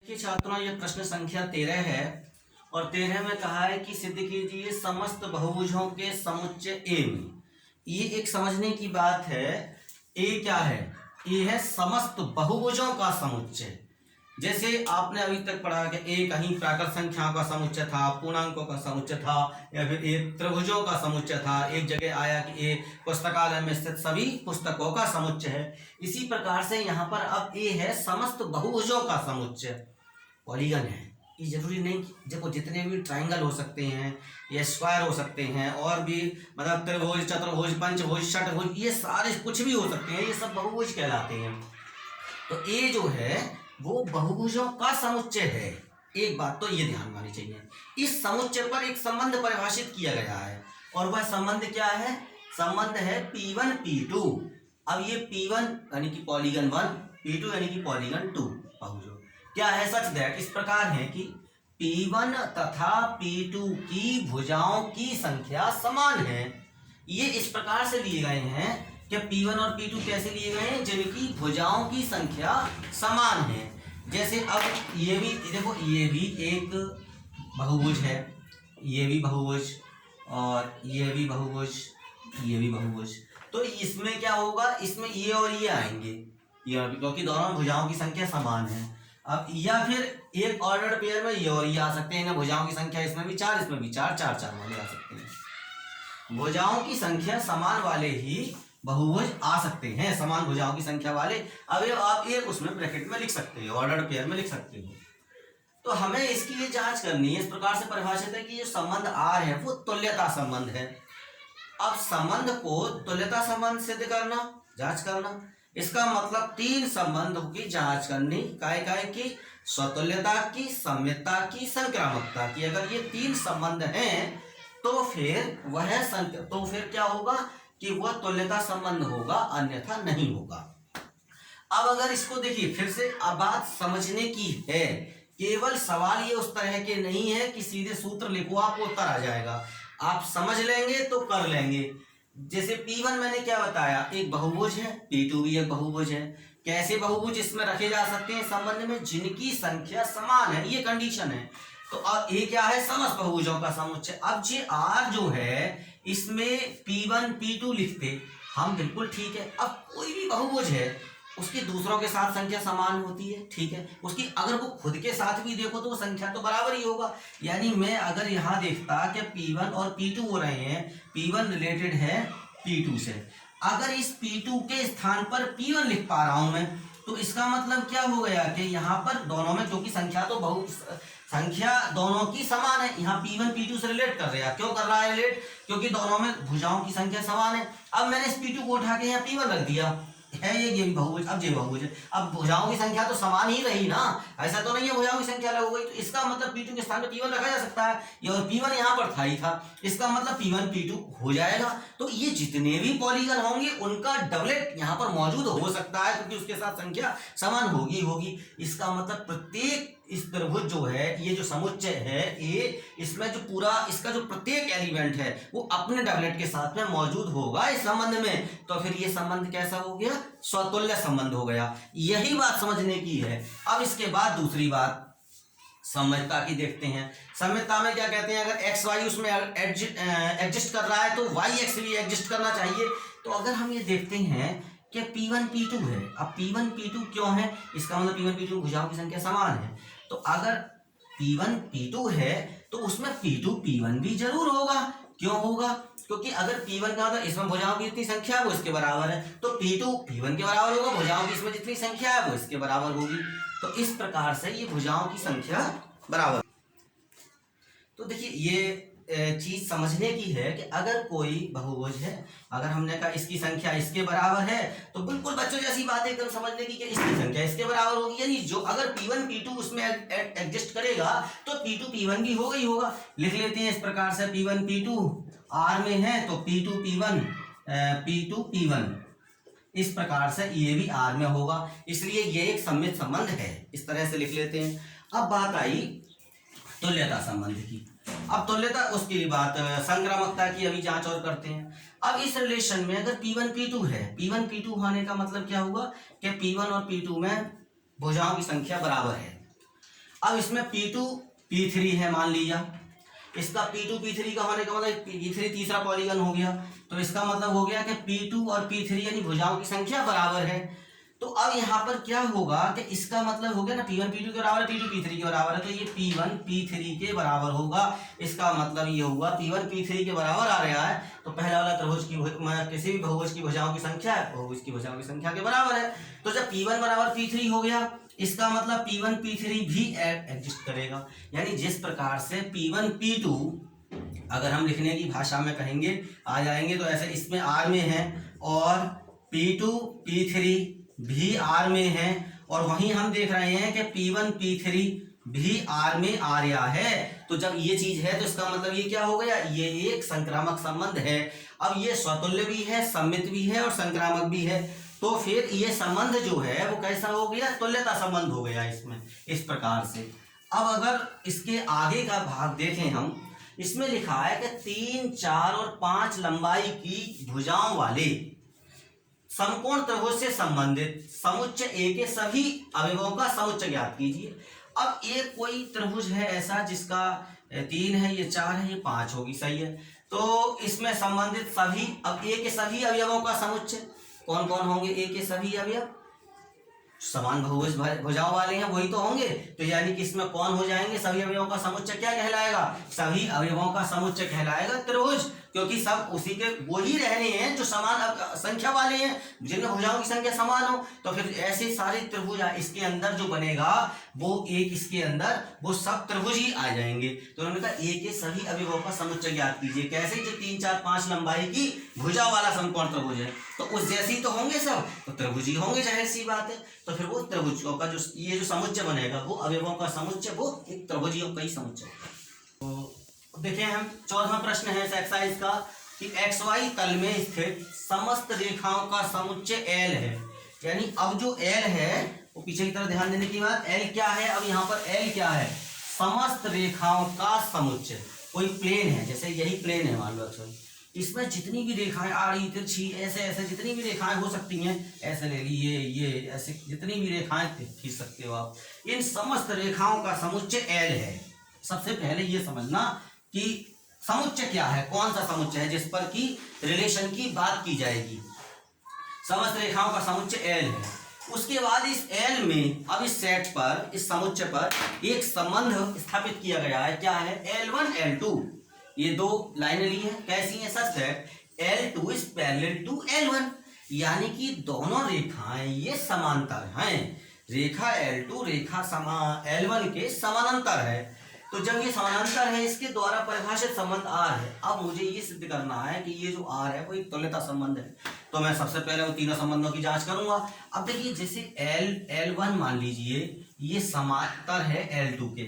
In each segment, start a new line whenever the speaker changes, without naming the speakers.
कि छात्रों ये प्रश्न संख्या 13 है और 13 में कहा है कि सिद्ध कीजिए समस्त बहुभुजों के समुच्चय ए में। ये एक समझने की बात है। ए क्या है? ए है समस्त बहुभुजों का समुच्चय। जैसे आपने अभी तक पढ़ा कि ए कहीं प्राकृत संख्याओं का समुच्चय था, पूर्णांकों का समुच्चय था, या फिर ए त्रिभुजों का समुच्चय था। एक जगह आया कि ए पुस्तकालय में स्थित सभी पुस्तकों का समुच्चय है। इसी प्रकार से यहाँ पर अब ए है समस्त बहुभुजों का समुच्चय, पॉलीगन है। ये जरूरी नहीं कि देखो जितने भी ट्राइंगल हो सकते हैं या स्क्वायर हो सकते हैं और भी मतलब त्रिभुज, चतुर्भुज, पंचभुज, षटभुज, ये सारे कुछ भी हो सकते हैं, ये सब बहुभुज कहलाते हैं। तो ए जो है वो बहुभुजों का समुच्चय है। एक बात तो ये ध्यान मानी चाहिए। इस समुच्चय पर एक संबंध परिभाषित किया गया है और वह संबंध क्या है? संबंध है P1 P2। अब ये P1 यानी कि पॉलीगन 1, P2 यानी कि पॉलीगन 2 बहुभुज क्या है? सच दैट इस प्रकार है कि P1 तथा P2 की भुजाओं की संख्या समान है। ये इस प्रकार से लिए गए हैं कि P1 और P2 कैसे लिए गए हैं? जिनकी भुजाओं की संख्या समान है। जैसे अब ये भी देखो, ये भी एक बहुभुज है, ये भी बहुभुज और ये भी बहुभुज, ये भी बहुभुज। तो इसमें क्या होगा? इसमें ये और ये आएंगे, ये क्योंकि दोनों भुजाओं की संख्या समान है। अब या फिर एक ऑर्डर्ड पेयर में ये और ये आ सकते हैं ना, भुजाओं की संख्या इसमें भी 4, इसमें भी 4, 4 4 वाले आ सकते हैं। भुजाओं की संख्या समान वाले ही बहुभुज आ सकते हैं, समान भुजाओं की संख्या वाले। अब आप एक उसमें ब्रैकेट में लिख सकते हो, ऑर्डर्ड पेयर में लिख सकते हो। तो हमें इसकी ये जांच करनी है। इस प्रकार से परिभाषित है कि जो संबंध आर है वो तुल्यता संबंध है। अब संबंध को तुल्यता संबंध सिद्ध करना, जांच करना, इसका मतलब 3 संबंधों की जांच करनी। काय की? स्वतुल्यता की, सम्यता की, संक्रामकता की। अगर ये 3 संबंध हैं तो फिर क्या होगा कि वह तुल्यता संबंध होगा, अन्यथा नहीं होगा। अब अगर इसको देखिए फिर से, अब बात समझने की है। केवल सवाल ये उस तरह के नहीं है कि सीधे सूत्र लिखो आपको उत्तर आ जाएगा। आप समझ लेंगे तो कर लेंगे। जैसे P1 मैंने क्या बताया? एक बहुभुज है, P2 भी एक बहुभुज है। कैसे बहुभुज इसमें रखे जा सकते हैं संबंध में? जिनकी संख्या समान है, ये कंडीशन है। तो अब ये क्या है? समस्त बहुभुजों का समुच्चय। अब जे R जो है इसमें P1 P2 लिखते हम, बिल्कुल ठीक है। अब कोई भी बहुभुज है उसकी दूसरों के साथ संख्या समान होती है, ठीक है। उसकी अगर वो खुद के साथ भी देखो तो वो संख्या तो बराबर ही होगा। यानी मैं अगर यहाँ देखता कि P1 और P2 हो रहे हैं, P1 रिलेटेड है P2 से, अगर इस P2 के स्थान पर P1 लिख पा रहा हूं मैं, तो इसका मतलब क्या हो गया कि यहाँ पर दोनों में, क्योंकि संख्या दोनों की समान है, यहाँ P1 P2 से रिलेट कर रहा है। क्यों कर रहा है रिलेट? क्योंकि दोनों में भुजाओं की संख्या समान है। अब मैंने इस P2 को उठा के यहाँ P1 रख दिया है, ये भी बहुभुज। अब ये बहुभुज है, अब भुजाओं की संख्या तो समान ही रही ना, ऐसा तो नहीं है भुजाओं की संख्या अलग हो गई। तो इसका मतलब P2 के स्थान पर P1 रखा जा सकता है, ये और P1 यहाँ पर था ही था, इसका मतलब P1 P2 हो जाएगा। तो ये जितने भी पॉलीगन होंगे उनका डबलेट यहाँ पर मौजूद हो सकता है, क्योंकि उसके साथ संख्या समान होगी। इसका मतलब प्रत्येक इस त्रिभुज जो है, ये जो समुच्चय है ये, इसमें जो पूरा इसका जो प्रत्येक एलिमेंट है वो अपने डबलेट के साथ में मौजूद होगा इस संबंध में। तो फिर ये संबंध कैसा हो गया? स्वतुल्य संबंध हो गया। यही बात समझने की है। अब इसके बाद दूसरी बात सम्यता की देखते हैं। सम्यता में क्या कहते हैं? अगर एक्स वाई उसमें एग्जिस्ट कर रहा है तो वाई एक्स भी एग्जिस्ट करना चाहिए। तो अगर हम ये देखते हैं कि P1 P2 है, अब P1 P2 क्यों है? इसका मतलब P1 P2 भुजाओं की संख्या समान है। तो अगर P1 P2 है तो उसमें P2 P1 भी जरूर होगा। क्यों होगा? क्योंकि अगर P1 का मतलब इसमें भुजाओं की जितनी संख्या है वो इसके बराबर है, तो P2 P1 के बराबर होगा, भुजाओं की इसमें जितनी संख्या है वो इसके बराबर होगी। तो इस प्रकार से ये भुजाओं की संख्या बराबर। तो देखिए ये चीज समझने की है कि अगर कोई बहुभुज है, अगर हमने कहा इसकी संख्या इसके बराबर है, तो बिल्कुल बच्चों जैसी बात है एकदम समझने की कि इसकी संख्या इसके बराबर होगी। यानी जो अगर P1 P2 उसमें एग्जिस्ट करेगा तो P2 P1 भी होगा ही होगा। लिख लेते हैं इस प्रकार से, P1 P2 R में है तो P2 P1 इस प्रकार से ये भी R में होगा, इसलिए ये एक सम्मित संबंध है। इस तरह से लिख लेते हैं। अब बात आई तुल्यता संबंध की। अब तुल्यता उसकी बात, संक्रामकता की अभी जांच और करते हैं। अब इस रिलेशन में अगर P1 P2 है, P1 P2 होने का मतलब क्या हुआ कि P1 और P2 में भुजाओं की संख्या बराबर है। अब इसमें P2 P3 है मान लिया, इसका P2 P3 का होने का मतलब P3 तीसरा पॉलीगन हो गया, तो इसका मतलब हो गया कि P2 और P3 यानी भुजाओं की संख्या बराबर है। तो अब यहाँ पर क्या होगा कि इसका मतलब हो गया ना P1 P2 के बराबर है, P2 P3 के बराबर है, तो ये P1 P3 के बराबर होगा। इसका मतलब ये होगा P1 P3 के बराबर आ रहा है, तो पहला वाला त्रिभुज की किसी भी बहुभुज की भुजाओं की संख्या बहुभुज की भुजाओं की संख्या के बराबर है। तो जब P1 बराबर P3 हो गया, इसका मतलब P1 P3 भी एग्जिस्ट करेगा। यानी जिस प्रकार से P1 P2 अगर हम लिखने की भाषा में कहेंगे आ जाएंगे तो ऐसे इसमें R में है, और P2 P3 भी R में है, और वहीं हम देख रहे हैं कि P1 P3 भी R में आ रहा है। तो जब ये चीज है तो इसका मतलब ये क्या हो गया, ये एक संक्रामक संबंध है। अब ये स्वतुल्य भी है, सममित भी है और संक्रामक भी है, तो फिर ये संबंध जो है वो कैसा हो गया, तुल्यता संबंध हो गया इसमें, इस प्रकार से। अब अगर इसके आगे का भाग देखें हम, इसमें लिखा है कि 3, 4 और 5 लंबाई की भुजाओं वाले समकोण त्रिभुज से संबंधित समुच्चय ए के सभी अवयवों का समुच्चय ज्ञात कीजिए। अब एक कोई त्रिभुज है ऐसा जिसका 3 है, ये 4 है, ये 5 होगी, सही है। तो इसमें संबंधित सभी, अब ए के सभी अवयवों का समुच्चय कौन कौन होंगे, ए के सभी अवयव समान बहुभुज भुजाओं वाले हैं वही तो होंगे, तो यानी कि इसमें कौन हो जाएंगे, सभी अवयवों का समुच्चय क्या कहलाएगा, सभी अवयवों का समुच्चय कहलाएगा त्रिभुज, क्योंकि सब उसी के वही रहने हैं जो समान संख्या वाले हैं, जिनमें भुजाओं की संख्या समान हो। तो फिर ऐसे सारे त्रिभुज इसके अंदर जो बनेगा वो एक इसके अंदर वो सब त्रिभुज ही आ जाएंगे। तो उन्होंने कहा ए के सभी अवयवों का समुच्चय ज्ञात कीजिए। कैसे, जो 3, 4, 5 लंबाई की भुजा वाला समकोण त्रिभुज है, तो उस जैसे ही तो होंगे सब, तो त्रिभुज ही होंगे, जाहिर सी बात है। तो फिर वो त्रिभुजों का जो ये जो समुच्चय बनेगा वो अवयवों का समुच्चय, वो एक त्रिभुजियों का ही समुच्चय। तो देखिए हम 14वां प्रश्न है इस एक्सरसाइज का कि XY तल में स्थित समस्त रेखाओं का समुच्चय L है। यानी अब जो L है वो पीछे की तरफ ध्यान देने की बात, L क्या है, अब यहाँ पर L क्या है, समस्त रेखाओं का समुच्चय। कोई प्लेन है, जैसे यही प्लेन है मान लो, अच्छा इसमें जितनी भी रेखाएं आड़ी तिरछी ऐसे ऐसे जितनी भी रेखाएं हो सकती हैं, ऐसे ले ली ये ऐसे जितनी भी रेखाएं खींच सकते हो आप, इन समस्त रेखाओं का समुच्चय L है। सबसे पहले ये समझना कि समुच्चय क्या है, कौन सा समुच्चय है जिस पर की रिलेशन की बात की जाएगी। समस्त रेखाओं का समुच्चय L है। उसके बाद इस L में, अब इस सेट पर, इस समुच्चय पर एक संबंध स्थापित किया गया है। क्या है, L1 L2, ये दो लाइनें ली हैं, कैसी हैं, सच है L2 is parallel to L1, यानी कि दोनों रेखाएं ये समांतर हैं। रेखा L2 रेखा L1 के समानांतर है। तो जब ये समानांतर है, इसके द्वारा परिभाषित संबंध R है। अब मुझे ये सिद्ध करना है कि ये जो R है वो एक तुल्यता संबंध है। तो मैं सबसे पहले वो तीनों संबंधों की जांच करूंगा। अब देखिए, जैसे L1 मान लीजिए ये समांतर है L2 के,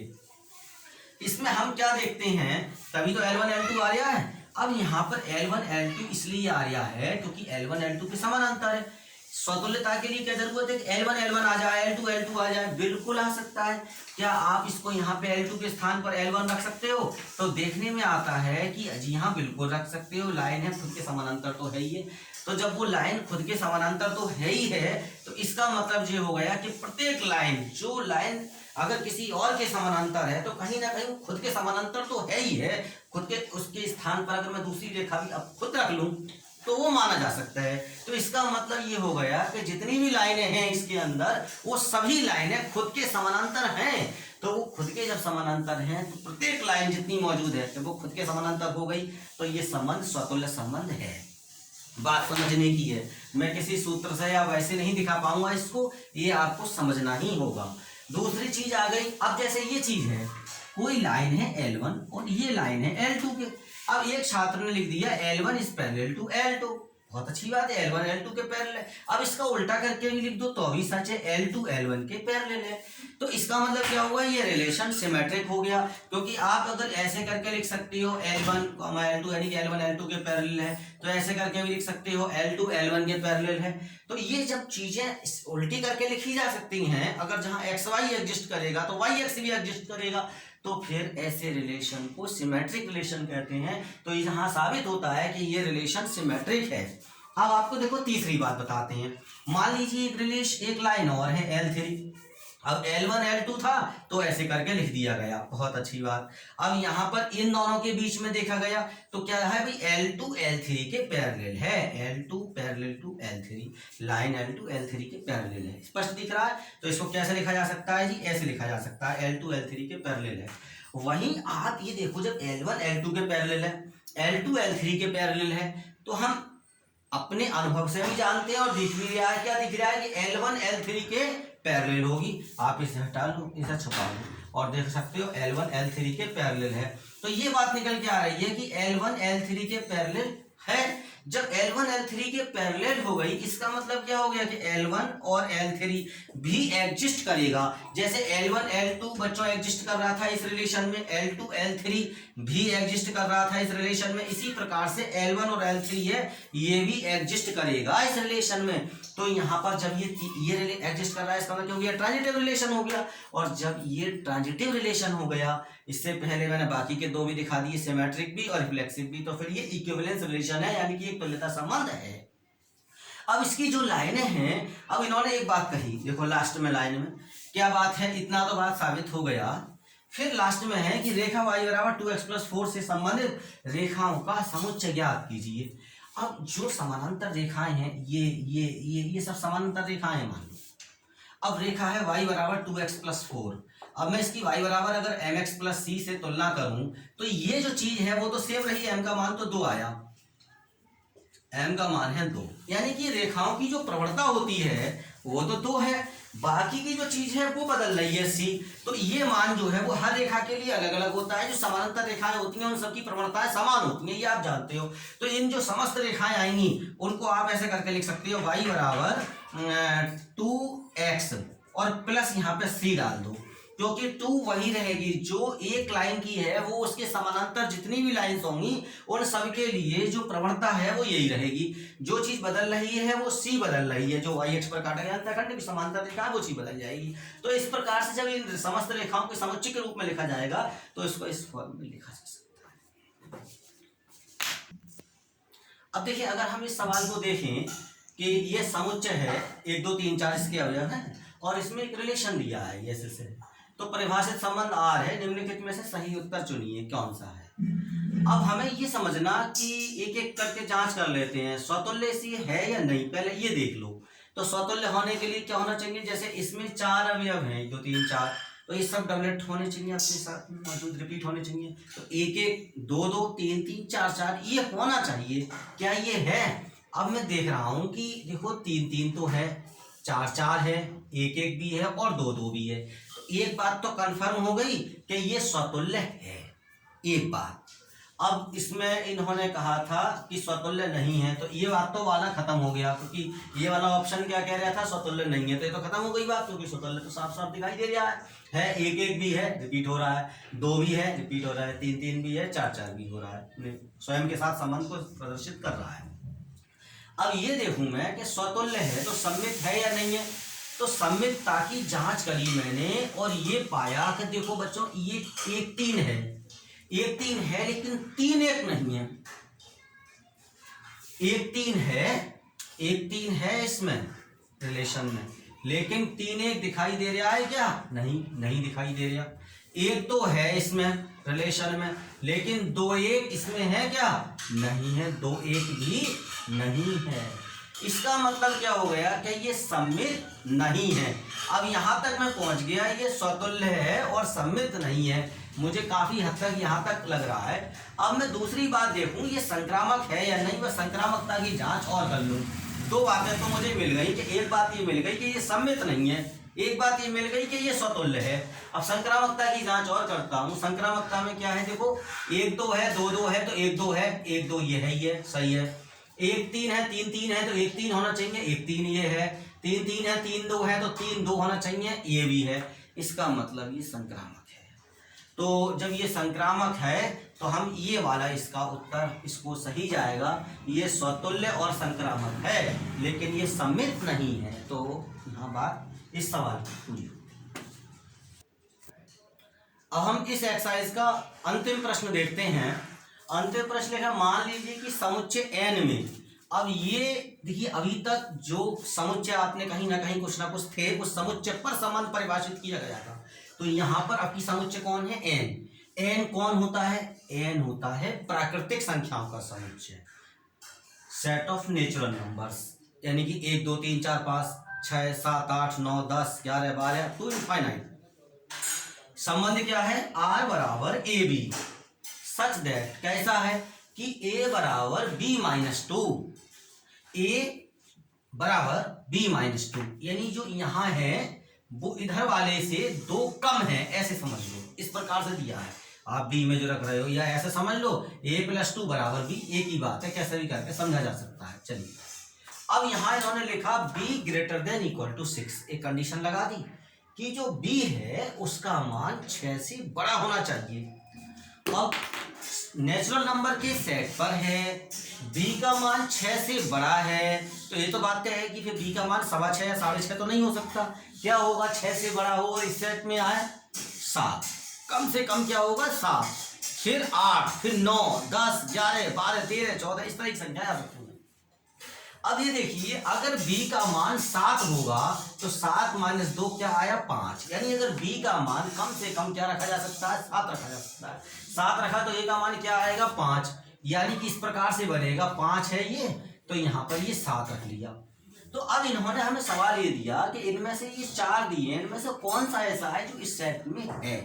इसमें हम क्या देखते हैं, तभी तो L1 L2 आ रहा है। अब यहाँ पर L1 L2 इसलिए आ रहा है क्योंकि L1 L2 के समानांतर है। स्वतुल्यता के लिए क्या जरूरत है कि L1 L1 आ जाए, L2 L2 आ जाए, बिल्कुल आ सकता है। क्या आप इसको यहाँ पे L2 के स्थान पर L1 रख सकते हो, तो देखने में आता है कि जी हाँ बिल्कुल रख सकते हो, लाइन है खुद के समानांतर तो है ही है। तो जब वो लाइन खुद के समानांतर तो है ही है, तो इसका मतलब ये हो गया कि प्रत्येक लाइन, जो लाइन अगर किसी और के समानांतर है तो कहीं ना कहीं खुद के समानांतर तो है ही है। खुद के उसके स्थान पर अगर मैं दूसरी रेखा भी अब खुद रख लूं तो वो माना जा सकता है। तो इसका मतलब ये हो गया कि जितनी भी लाइनें हैं इसके अंदर वो सभी लाइनें खुद के समानांतर हैं। तो वो खुद के जब समानांतर हैं तो प्रत्येक लाइन जितनी मौजूद है जब वो खुद के समानांतर हो गई तो ये संबंध स्वतुल्य संबंध है। बात समझने की है, मैं किसी सूत्र से या वैसे नहीं दिखा पाऊंगा इसको, ये आपको समझना ही होगा। दूसरी चीज आ गई, अब जैसे ये चीज है, कोई लाइन है L1 और ये लाइन है L2 के। अब एक छात्र ने लिख दिया L1 is parallel to L2, बहुत अच्छी बात है, L1 L2 के पैरेलल है। अब इसका उल्टा करके भी लिख दो तो भी सच है, L2 L1 के पैरेलल है। तो इसका मतलब क्या हुआ, ये रिलेशन सिमेट्रिक हो गया। क्योंकि आप अगर ऐसे करके लिख सकते हो L1, L2 यानी कि L1 L2 के पैरेलल है, तो ऐसे करके भी लिख सकते हो L2 L1 के पैरेलल है। तो ये जब चीजें उल्टी करके लिखी जा सकती हैं, अगर जहां XY एग्जिस्ट करेगा तो YX भी एग्जिस्ट करेगा, तो फिर ऐसे रिलेशन को सिमेट्रिक रिलेशन कहते हैं। तो यहाँ साबित होता है कि ये रिलेशन सिमेट्रिक है। अब आपको देखो तीसरी बात बताते हैं। मान लीजिए एक लाइन और है L3, अब L1 L2 था तो ऐसे करके लिख दिया गया, बहुत अच्छी बात। अब यहाँ पर इन दोनों के बीच में देखा गया तो क्या है भाई, L2 L3 के पैरेलल है, L2 parallel to L3, line L2 L3 के पैरेलल है। स्पष्ट दिख रहा है? तो इसको कैसे लिखा जा सकता है जी, ऐसे लिखा जा सकता है, L2 L3 के पैरेलल है। वहीं आप ये देखो, जब L1 L2 के पैरेलल है, L2 L3 के पैरेलल है, तो हम अपने अनुभव से भी जानते हैं और दिख भी रहा है, क्या दिख रहा है कि L1 L3 के पैरेलल होगी। आप इसे हटा लो, इसे छुपा लो और देख सकते हो L1 L3 के पैरेलल है। तो ये बात निकल के आ रही है कि L1 L3 के पैरेलल है। जब L1 L3 के पैरेलल हो गई, इसका मतलब क्या हो गया कि L1 और L3 भी एग्जिस्ट करेगा। जैसे L1 L2 बच्चों एग्जिस्ट कर रहा था इस रिलेशन में, L2 L3 भी एग्जिस्ट कर रहा था इस रिलेशन में, इसी प्रकार से L1 और L3 है ये भी एग्जिस्ट करेगा इस रिलेशन में। तो यहाँ पर जब ये एग्जिस्ट कर रहा है, इसका मतलब क्या हो गया, ट्रांजिटिव रिलेशन हो गया। और जब ये ट्रांजिटिव रिलेशन हो गया, इससे पहले मैंने बाकी के दो भी दिखा दिए, सिमेट्रिक भी और रिफ्लेक्सिव भी, तो फिर ये इक्विवेलेंस रिलेशन है, यानी कि एक तुल्यता संबंध है। अब इसकी जो लाइनें हैं, अब इन्होंने एक बात कही, देखो लास्ट में लाइन में क्या बात है, इतना तो बात साबित हो गया। फिर लास्ट में है कि रेखा y बराबर 2x+4 से संबंधित रेखाओं का समुच्चय ज्ञात कीजिए। अब जो समानांतर रेखाएं हैं, ये सब समानांतर रेखाएं मान लो। अब रेखा है y बराबर 2x+4। अब मैं इसकी y बराबर अगर mx+c से तुलना करूं तो ये जो चीज है वो तो सेम रही, m का मान तो 2 आया, m का मान है 2, यानी कि रेखाओं की जो प्रवणता होती है वो तो 2 है, बाकी की जो चीज है वो बदल रही है c। तो ये मान जो है वो हर रेखा के लिए अलग अलग होता है। जो समानांतर रेखाएं होती हैं उन सबकी प्रवणताएं समान होती हैं, ये आप जानते हो। तो इन जो समस्त रेखाएं आएंगी उनको आप ऐसे करके लिख सकते हो, y बराबर 2x और प्लस यहाँ पे c डाल दो, क्योंकि 2 वही रहेगी जो एक लाइन की है, वो उसके समानांतर जितनी भी लाइंस होंगी उन सब के लिए जो प्रवणता है वो यही रहेगी। जो चीज बदल रही है वो c बदल रही है, जो y अक्ष पर काटा गया अंतःखंड भी समांतर रेखा है वो c बदल जाएगी। तो इस प्रकार से जब इन समस्त रेखाओं के समुच्चय के रूप में लिखा जाएगा तो इसको इस फॉर्म में लिखा जा सकता है। अब देखिए, अगर हम इस सवाल को देखें कि ये समुच्चय है, 1 2 3 4 इसके अवयव हैं और इसमें एक रिलेशन दिया है ये से, तो परिभाषित संबंध R है, निम्नलिखित में से सही उत्तर चुनिए कौन सा है। अब हमें ये समझना कि एक एक करके जांच कर लेते हैं, स्वतुल्य सी है या नहीं, पहले ये देख लो। तो स्वतुल्य होने के लिए क्या होना चाहिए, जैसे इसमें 4 अवयव हैं, 1 2 3 4, तो ये सब डबलेट होने चाहिए, अपने साथ मौजूद रिपीट होने चाहिए। तो 1 1 2 2 3 3 4 4 ये होना चाहिए। क्या ये है? अब मैं देख रहा हूं कि देखो 3 3 तो है, 4 4 है, 1 1 भी है और 2 2 भी है। तो एक बात तो कंफर्म हो गई कि ये स्वतुल्य है, एक बात। अब इसमें इन्होंने कहा था कि स्वतुल्य नहीं है, तो ये बात तो वाला खत्म हो गया, क्योंकि ये वाला ऑप्शन क्या कह रहा था, स्वतुल्य नहीं है, तो ये तो खत्म हो गई बात, क्योंकि स्वतुल्य तो साफ साफ दिखाई दे रहा है। 1 1 भी है, रिपीट हो रहा है, 2 भी है, रिपीट हो रहा है, 3 3 भी है, 4 4 भी हो रहा है, स्वयं के साथ संबंध को प्रदर्शित कर रहा है। अब ये देखूं मैं कि स्वतुल्य है तो सम्मित है या नहीं है। तो सम्मितता की जांच करी मैंने और ये पाया कि देखो बच्चों, ये 1 3 है, 1 3 है, लेकिन 3 1 नहीं है। 1 3 है, 1 3 है इसमें रिलेशन में, लेकिन 3 1 दिखाई दे रहा है क्या? नहीं, नहीं दिखाई दे रहा। 1 तो है इसमें रिलेशन में, लेकिन 2 1 इसमें है क्या? नहीं है, 2 1 भी नहीं है। इसका मतलब क्या हो गया कि ये सम्मित नहीं है। अब यहां तक मैं पहुंच गया, ये स्वतुल्य है और सम्मित नहीं है, मुझे काफी हद तक यहां तक लग रहा है। अब मैं दूसरी बात देखूं, ये संक्रामक है या नहीं, मैं संक्रामकता की जांच और कर लूं। 2 बातें तो मुझे मिल गई कि एक बात ये मिल गई कि ये सम्मित नहीं है, एक बात ये मिल गई कि ये स्वतुल्य है। अब संक्रामकता की जांच और करता हूं। संक्रामकता में क्या है, देखो 1 2 है, 2 2 है, तो 1 2 है, 1 2 ये है, ये सही है। 1 3 है, 3 3 है, तो 1 3 होना चाहिए, 1 3 ये है। 3 3 है, 3 2 है, तो 3 2 होना चाहिए, ये भी है। इसका मतलब ये संक्रामक है। तो जब ये संक्रामक है तो हम ये वाला इसका उत्तर इसको सही जाएगा, ये स्वतुल्य और संक्रामक है, लेकिन ये सम्मित नहीं है। तो यहाँ बात इस सवाल की पूरी। अब हम इस एक्सरसाइज का अंतिम प्रश्न देखते हैं। अंतिम प्रश्न लिखा, मान लीजिए कि समुच्चय n में अब ये देखिए, अभी तक जो समुच्चय आपने कहीं ना कहीं कुछ ना कुछ थे, उस समुच्चय पर संबंध परिभाषित किया गया था। तो यहाँ पर आपकी समुच्चय कौन है? एन। एन कौन होता है? एन होता है प्राकृतिक संख्याओं का समुच्चय, सेट ऑफ नेचुरल नंबर्स, यानी कि 1 2 3 4 5 6 7 8 9 10 11 12 टू इनफाइनाइट। संबंध क्या है? आर बराबर ए बी, सच दैट कैसा है कि ए बराबर बी माइनस टू, ए बराबर बी माइनस टू, यानी जो यहाँ है वो इधर वाले से 2 कम है, ऐसे समझ लो, इस प्रकार से दिया है। आप बी में जो रख रहे हो या ऐसे समझ लो a + 2 बराबर बी, एक ही बात है, कैसे भी करके समझा जा सकता है। चलिए, अब यहाँ इन्होंने लिखा b > 6, एक कंडीशन लगा दी कि जो b है उसका मान 6 से बड़ा होना चाहिए। अब नेचुरल नंबर के सेट पर है, b का मान 6 से बड़ा है, तो ये तो बात है कि फिर b का मान 6.25 या 6.5 तो नहीं हो सकता। क्या होगा? 6 से बड़ा होगा, इस सेट में आए 7, कम से कम क्या होगा? 7, फिर 8, फिर 9 10 11 12 13 14, इस तरह की संख्या आ सकती है। अब ये देखिए, अगर b का मान 7 होगा तो 7 - 2 क्या आया? 5, यानी अगर b का मान कम से कम क्या रखा जा सकता है? 7 रखा जा सकता है। 7 रखा तो a का मान क्या आएगा? 5, यानी कि इस प्रकार से बनेगा, 5 है ये, तो यहाँ पर ये 7 रख लिया। तो अब इन्होंने हमें सवाल ये दिया कि इनमें से ये 4 दिए, इनमें से कौन सा ऐसा है जो इस सेट में है।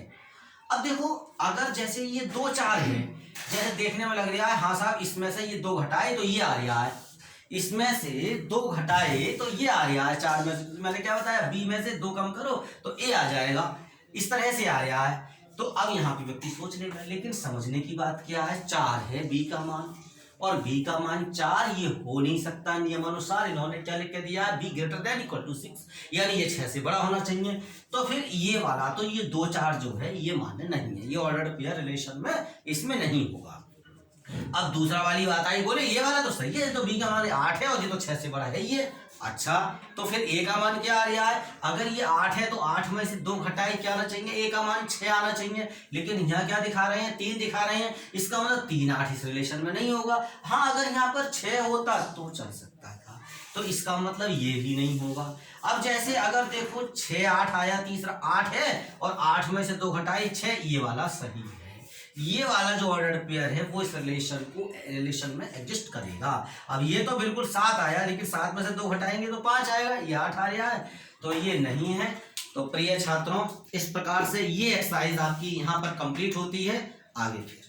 अब देखो, अगर जैसे ये 2 4 है, जैसे देखने में लग रहा है हाँ साहब इसमें से ये 2 घटाए तो ये आ रहा है, इसमें से 2 घटाए तो ये आ रहा है, 4 में से मैंने क्या बताया? बी में से 2 कम करो तो ए आ जाएगा, इस तरह से आ रहा है। तो अब यहाँ पे व्यक्ति सोच लेगा, लेकिन समझने की बात क्या है? 4 है बी का मान, और b का मान 4, ये हो नहीं सकता। नियमानुसार इन्होंने क्या लिख के दिया है? b > 6, यानी ये 6 से बड़ा होना चाहिए। तो फिर ये वाला, तो ये 2 4 जो है ये मान्य नहीं है, ये ऑर्डर्ड पेयर रिलेशन में इसमें नहीं होगा। अब दूसरा वाली बात आई, बोले ये वाला तो सही है, तो b का मान 8 है और ये तो 6 से बड़ा है ये। अच्छा, तो फिर a का मान क्या आ रहा है? अगर ये 8 है तो 8 में से 2 घटाए क्या आना चाहिए? a का मान 6 आना चाहिए, लेकिन यहाँ क्या दिखा रहे हैं? 3 दिखा रहे हैं, इसका मतलब 3 8 इस रिलेशन में नहीं होगा। हाँ, अगर यहाँ पर 6 होता तो चल सकता था, तो इसका मतलब ये भी नहीं होगा। अब जैसे अगर देखो 6 8 आया, तीसरा 8 है और 8 में से 2 घटाए 6, ये वाला सही है। ये वाला जो ऑर्डर्ड पेयर है वो इस रिलेशन में एग्जिस्ट करेगा। अब ये तो बिल्कुल 7 आया, लेकिन 7 में से 2 घटाएंगे तो 5 आएगा, ये 8 आ रहा है, तो ये नहीं है। तो प्रिय छात्रों, इस प्रकार से ये एक्सरसाइज आपकी यहाँ पर कंप्लीट होती है। आगे फिर